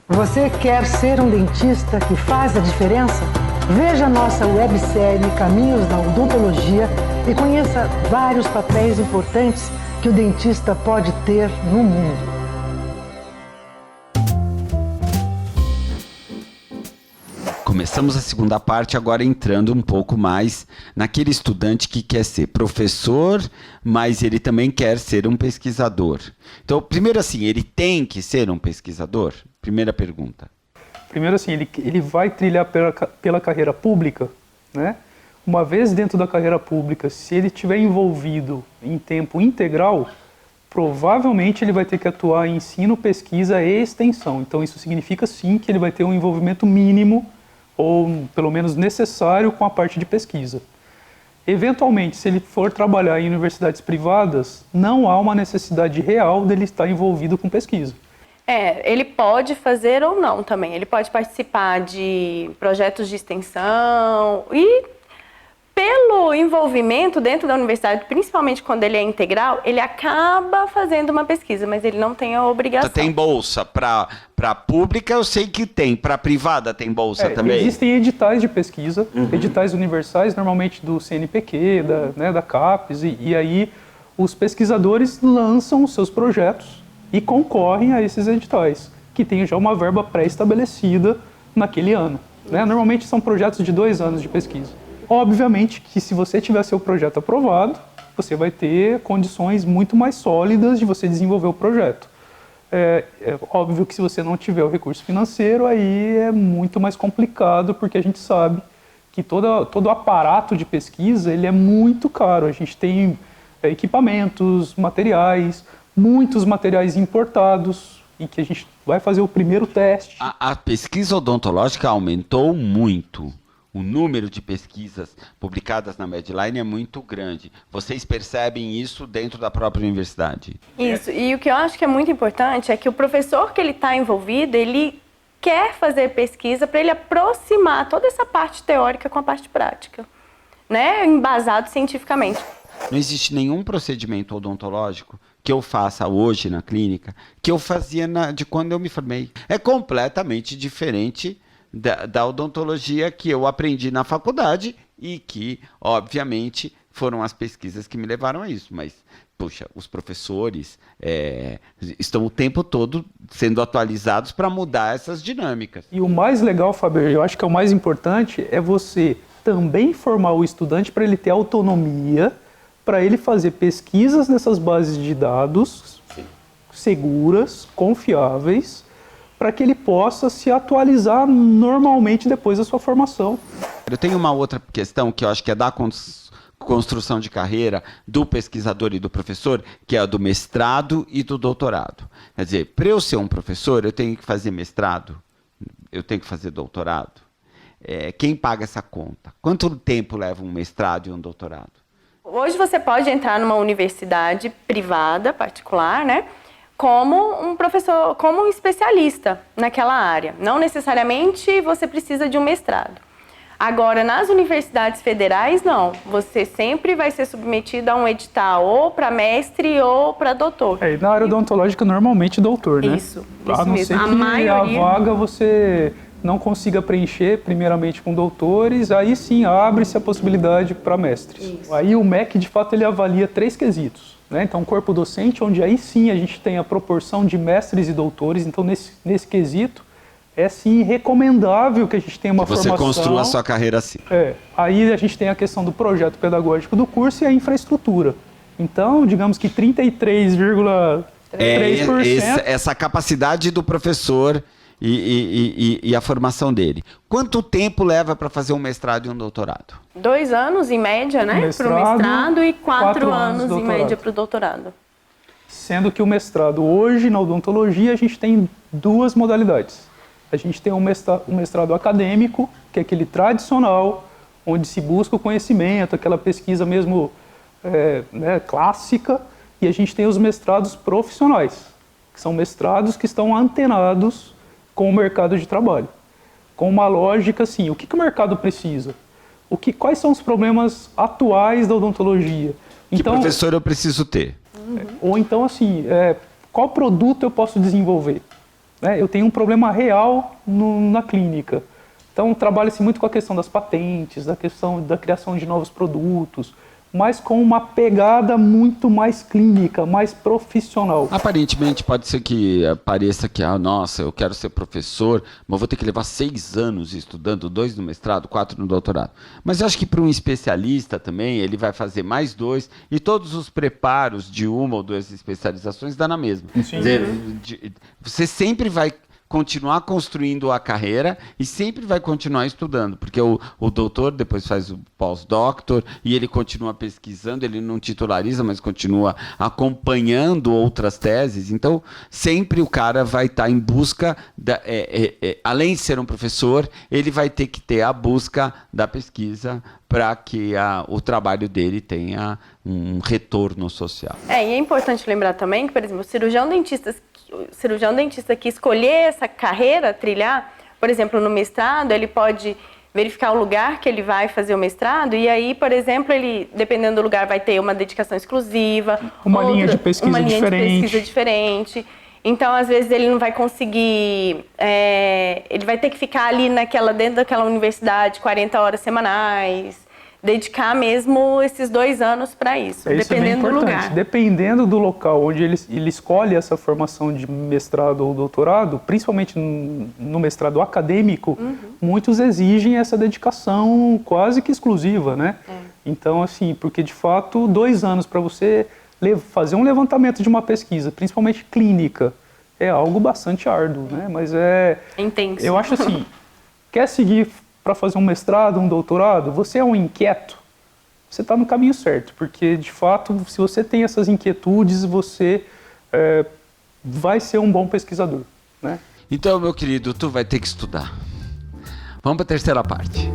Você quer ser um dentista que faz a diferença? Veja nossa websérie Caminhos da Odontologia e conheça vários papéis importantes que o dentista pode ter no mundo. Começamos a segunda parte agora entrando um pouco mais naquele estudante que quer ser professor, mas ele também quer ser um pesquisador. Então, primeiro assim, ele tem que ser um pesquisador? Primeira pergunta. Primeiro assim, ele vai trilhar pela carreira pública, né? Uma vez dentro da carreira pública, se ele estiver envolvido em tempo integral, provavelmente ele vai ter que atuar em ensino, pesquisa e extensão. Então isso significa sim que ele vai ter um envolvimento mínimo ou pelo menos necessário com a parte de pesquisa. Eventualmente, se ele for trabalhar em universidades privadas, não há uma necessidade real dele estar envolvido com pesquisa. Ele pode fazer ou não também. Ele pode participar de projetos de extensão e, pelo envolvimento dentro da universidade, principalmente quando ele é integral, ele acaba fazendo uma pesquisa, mas ele não tem a obrigação. Tem bolsa para pública, eu sei que tem. Para privada tem bolsa também? Existem editais de pesquisa, editais universais, normalmente do CNPq, da CAPES, e aí os pesquisadores lançam os seus projetos e concorrem a esses editais, que tem já uma verba pré-estabelecida naquele ano. Né? Normalmente são projetos de 2 anos de pesquisa. Obviamente que se você tiver seu projeto aprovado, você vai ter condições muito mais sólidas de você desenvolver o projeto. É óbvio que se você não tiver o recurso financeiro, aí é muito mais complicado, porque a gente sabe que todo o aparato de pesquisa ele é muito caro. A gente tem equipamentos, materiais, muitos materiais importados, em que a gente vai fazer o primeiro teste. A pesquisa odontológica aumentou muito. O número de pesquisas publicadas na Medline é muito grande. Vocês percebem isso dentro da própria universidade? Isso. E o que eu acho que é muito importante é que o professor que ele está envolvido, ele quer fazer pesquisa para ele aproximar toda essa parte teórica com a parte prática, né? Embasado cientificamente. Não existe nenhum procedimento odontológico que eu faça hoje na clínica que eu fazia de quando eu me formei. É completamente diferente da odontologia que eu aprendi na faculdade e que, obviamente, foram as pesquisas que me levaram a isso. Mas, puxa, os professores estão o tempo todo sendo atualizados para mudar essas dinâmicas. E o mais legal, Fábio, eu acho que é o mais importante, é você também formar o estudante para ele ter autonomia, para ele fazer pesquisas nessas bases de dados seguras, confiáveis, para que ele possa se atualizar normalmente depois da sua formação. Eu tenho uma outra questão que eu acho que é da construção de carreira do pesquisador e do professor, que é a do mestrado e do doutorado. Quer dizer, para eu ser um professor, eu tenho que fazer mestrado, eu tenho que fazer doutorado. Quem paga essa conta? Quanto tempo leva um mestrado e um doutorado? Hoje você pode entrar numa universidade privada, particular, né? Como um professor, como um especialista naquela área. Não necessariamente você precisa de um mestrado. Agora, nas universidades federais, não. Você sempre vai ser submetido a um edital ou para mestre ou para doutor. E na área odontológica, normalmente doutor, né? Isso a não mesmo. ser que a vaga você não consiga preencher primeiramente com doutores, aí sim abre-se a possibilidade para mestres. Isso. Aí o MEC, de fato, ele avalia 3 quesitos. Né? Então, o corpo docente, onde aí sim a gente tem a proporção de mestres e doutores. Então, nesse quesito, é sim recomendável que a gente tenha uma formação. Você construa a sua carreira assim. Aí a gente tem a questão do projeto pedagógico do curso e a infraestrutura. Então, digamos que 33,3%. Essa capacidade do professor e a formação dele. Quanto tempo leva para fazer um mestrado e um doutorado? 2 anos, em média, né? Para o mestrado e 4 anos, em média, para o doutorado. Sendo que o mestrado, hoje, na odontologia, a gente tem 2 modalidades. A gente tem um mestrado acadêmico, que é aquele tradicional, onde se busca o conhecimento, aquela pesquisa mesmo clássica, e a gente tem os mestrados profissionais, que são mestrados que estão antenados com o mercado de trabalho, com uma lógica assim, o que o mercado precisa? Quais são os problemas atuais da odontologia? Que professor eu preciso ter? Ou então assim, qual produto eu posso desenvolver? né, eu tenho um problema real na clínica. Então, trabalha-se muito com a questão das patentes, da questão da criação de novos produtos, mas com uma pegada muito mais clínica, mais profissional. Aparentemente pode ser que pareça que, nossa, eu quero ser professor, mas vou ter que levar 6 anos estudando, 2 no mestrado, 4 no doutorado. Mas eu acho que para um especialista também, ele vai fazer mais 2 e todos os preparos de 1 ou 2 especializações dá na mesma. Sim. Você sempre vai continuar construindo a carreira e sempre vai continuar estudando, porque o doutor depois faz o pós-doctor e ele continua pesquisando, ele não titulariza, mas continua acompanhando outras teses. Então, sempre o cara vai estar em busca, além de ser um professor, ele vai ter que ter a busca da pesquisa para que o trabalho dele tenha um retorno social. E é importante lembrar também que, por exemplo, o cirurgião dentista que escolher essa carreira, trilhar, por exemplo, no mestrado, ele pode verificar o lugar que ele vai fazer o mestrado e aí, por exemplo, ele, dependendo do lugar, vai ter uma dedicação exclusiva, uma linha de pesquisa diferente. Então, às vezes, ele não vai conseguir... ele vai ter que ficar ali dentro daquela universidade 40 horas semanais, dedicar mesmo esses 2 anos para isso, dependendo do lugar. Dependendo do local onde ele escolhe essa formação de mestrado ou doutorado, principalmente no mestrado acadêmico, muitos exigem essa dedicação quase que exclusiva, né? Então, assim, porque de fato 2 anos para você fazer um levantamento de uma pesquisa, principalmente clínica, é algo bastante árduo, né? Mas é intenso. Eu acho assim, quer seguir para fazer um mestrado, um doutorado, você é um inquieto, você está no caminho certo, porque, de fato, se você tem essas inquietudes, você vai ser um bom pesquisador, né? Então, meu querido, tu vai ter que estudar. Vamos para a terceira parte.